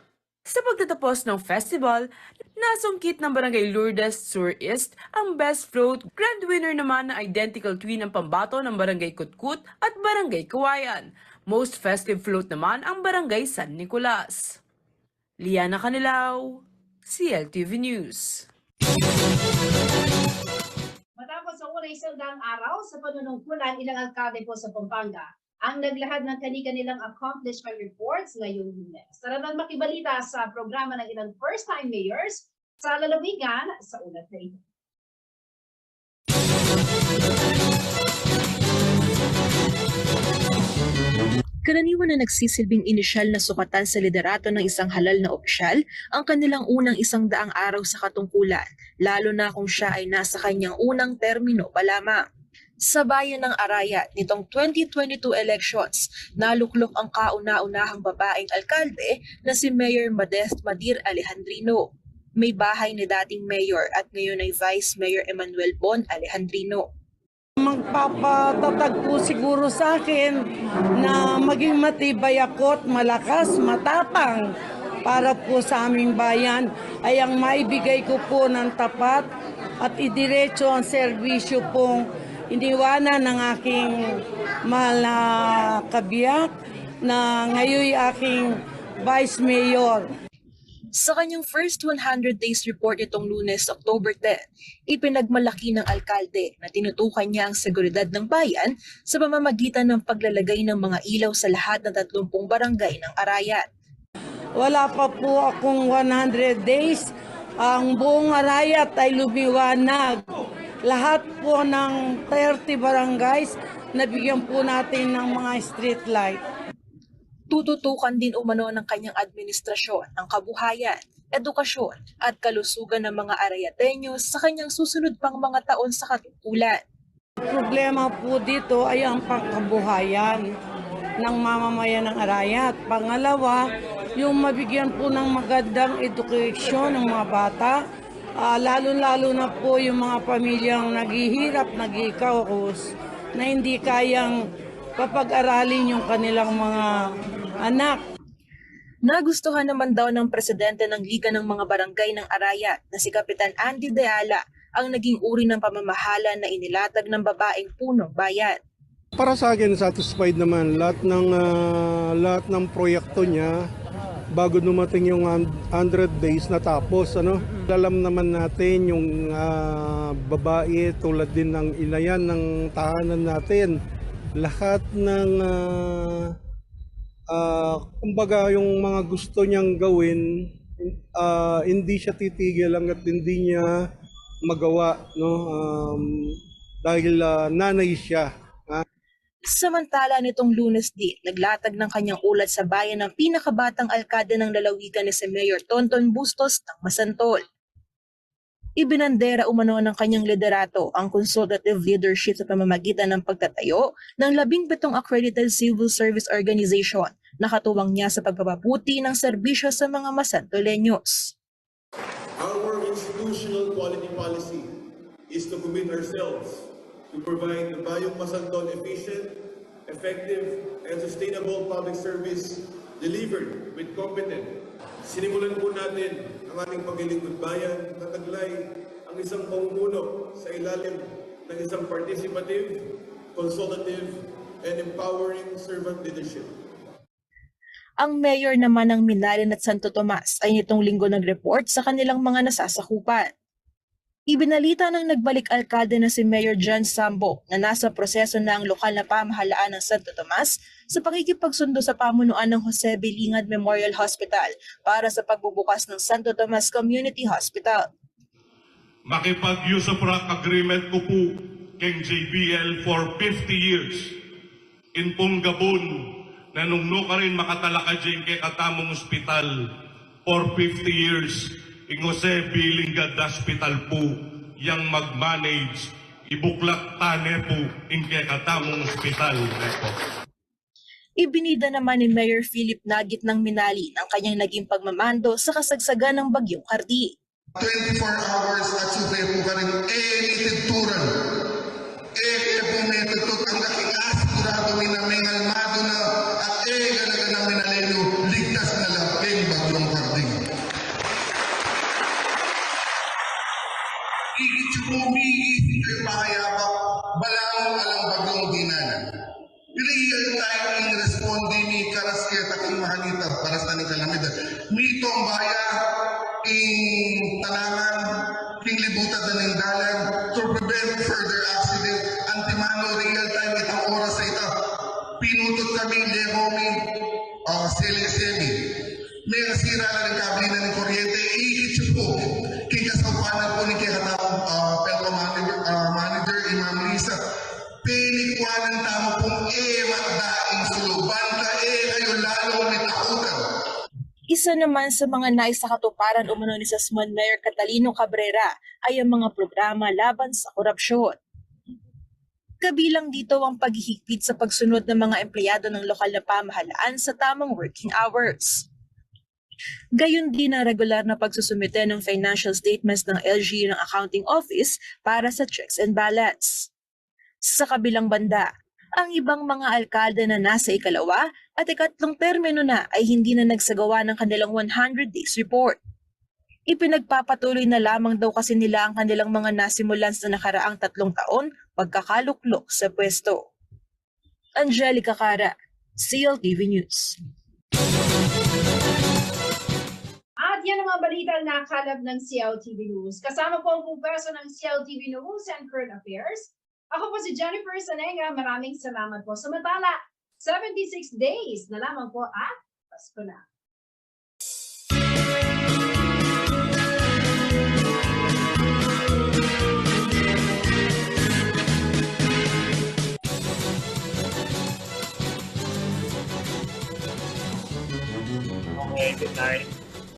Sa pagtatapos ng festival, nasungkit ng Barangay Lourdes Sur East ang Best Float. Grand winner naman ng identical twin ng pambato ng Barangay Kutkut at Barangay Kawayan. Most festive float naman ang Barangay San Nicolas. Liana Canilaw, CLTV News. Matapos ang unang isang daang araw sa panunungkulan ilang alkalde po sa Pampanga, ang naglahad ng kani-kanilang accomplishment reports ngayong Lunes. Tara naman makibalita sa programa ng ilang first-time mayors sa lalawigan sa ulat na ito. Karaniwan na nagsisilbing inisyal na sukatan sa liderato ng isang halal na opisyal ang kanilang unang 100 araw sa katungkulan, lalo na kung siya ay nasa kanyang unang termino pa lamang. Sa bayan ng Arayat nitong 2022 elections, naluklok ang kauna-unahang babaeng alkalde na si Mayor Modest Madir Alejandrino. May bahay ni dating mayor at ngayon ay Vice Mayor Emmanuel Bon Alejandrino. Magpapatatag po siguro sa akin na maging matibay ako at malakas, matapang para po sa aming bayan ay ang maibigay ko po ng tapat at idiretso ang serbisyo pong iniwanan ng aking mahal na kabiyak na ngayon aking Vice Mayor. Sa kanyang first 100 days report itong Lunes, October 10, ipinagmalaki ng alkalde na tinutukan niya ang seguridad ng bayan sa pamamagitan ng paglalagay ng mga ilaw sa lahat ng 30 barangay ng Arayat. Wala pa po akong 100 days, ang buong Arayat ay lumiwanag. Lahat po ng 30 barangays, nabigyan po natin ng mga street light. Tututukan din umano ng kanyang administrasyon ang kabuhayan, edukasyon at kalusugan ng mga Arayatenyos sa kanyang susunod pang mga taon sa katungkulan. Problema po dito ay ang pangkabuhayan ng mamamayan ng Arayat. Pangalawa, yung mabigyan po ng magandang edukasyon ng mga bata, lalo-lalo na po yung mga pamilyang naghihirap, naghihikaos, na hindi kayang papag-aralin yung kanilang mga anak. Nagustuhan naman daw ng presidente ng Liga ng mga Barangay ng Arayat na si Kapitan Andy Deala ang naging uri ng pamamahala na inilatag ng babaeng punong bayan. Para sa akin, satisfied naman lahat ng proyekto niya bago dumating yung 100 days natapos. Ano? Alam naman natin yung babae tulad din ng inayan ng tahanan natin. Lahat ng kumbaga yung mga gusto niyang gawin, hindi siya titigil hanggat hindi niya magawa, no? Dahil nanay siya. Samantala nitong Lunes din, naglatag ng kanyang ulat sa bayan ng pinakabatang alkalde ng lalawigan ni si Mayor Tonton Bustos ng Masantol. Ibinandera umano ng kanyang liderato ang consultative leadership sa pamamagitan ng pagtatayo ng 17 accredited civil service organization na katuwang niya sa pagpapabuti ng serbisyo sa mga Masantoleños. Our institutional quality policy is to commit ourselves to provide the Bayong Masantol efficient, effective, and sustainable public service delivered with competent. Sinimulan po natin ang ating paglilingkod bayan na taglay ang isang pamumuno sa ilalim ng isang participative, consultative, and empowering servant leadership. Ang mayor naman ng Minalin at Santo Tomas ay nitong linggo nag-report sa kanilang mga nasasakupan. Ibinalita ng nagbalik alkalde na si Mayor John Sambo na nasa proseso na ang lokal na pamahalaan ng Santo Tomas sa pakikipagsundo sa pamunuan ng Jose Bilingad Memorial Hospital para sa pagbubukas ng Santo Tomas Community Hospital. Makipag-usufruct agreement ko po keng JBL for 50 years. In pong Gabon, nanungno ka rin makatalaka dyan kay katamong ospital for 50 years. In Jose Bilingad Hospital po, yang mag-manage, ibuklat tane po in kay katamong ospital. Ibinida naman ni Mayor Philip Nagit ng Minalin ang kanyang naging pagmamando sa kasagsagan ng Bagyong Hardy. 24 hours at subay po ka rin itituran. Po metodot ang daking asigurado na may ngalmado na at galaga ng Minaleno, ligtas na lang keng Bagyong Hardy. Ikit yung umiisip kayo makayabak, balang alang Bagyong Dinanan. Pilihan tayo ng responde ni Karasketa kung mahalita para sa nang kalamidad. Mito ang baya, in talangan, king libutan na ng dalan to prevent further accident. Antimano real time itang oras sa ita. Pinutot kami lehomi seli-seli. May nasira na ng kabli na ng kuryente. Ikit po. King kasawanan po ni Kekatawang Pelco Manager, Imam Lisa. Pinikwanan tamo pong matdaing suluban ka kayo lalong nitakutan. Isa naman sa mga naisakatuparan umano ni Sasmuan Mayor Catalino Cabrera ay ang mga programa laban sa korupsyon. Kabilang dito ang paghihigpit sa pagsunod ng mga empleyado ng lokal na pamahalaan sa tamang working hours. Gayon din ang regular na pagsusumite ng financial statements ng LGU ng Accounting Office para sa checks and balance. Sa kabilang banda, ang ibang mga alkalde na nasa ikalawa at ikatlong termino na ay hindi na nagsagawa ng kanilang 100 days report. Ipinagpapatuloy na lamang daw kasi nila ang kanilang mga nasimulan sa nakaraang 3 taon pagkakaluklok sa pwesto. Angelica Cara, CLTV News. At yan ang mga balita na kalab ng CLTV News. Kasama po ang pumpeso ng CLTV News and Current Affairs. Ako po si Jennifer Sanenga. Maraming salamat po. Samantala, 76 days na lamang po at Pasko na. Okay, good night.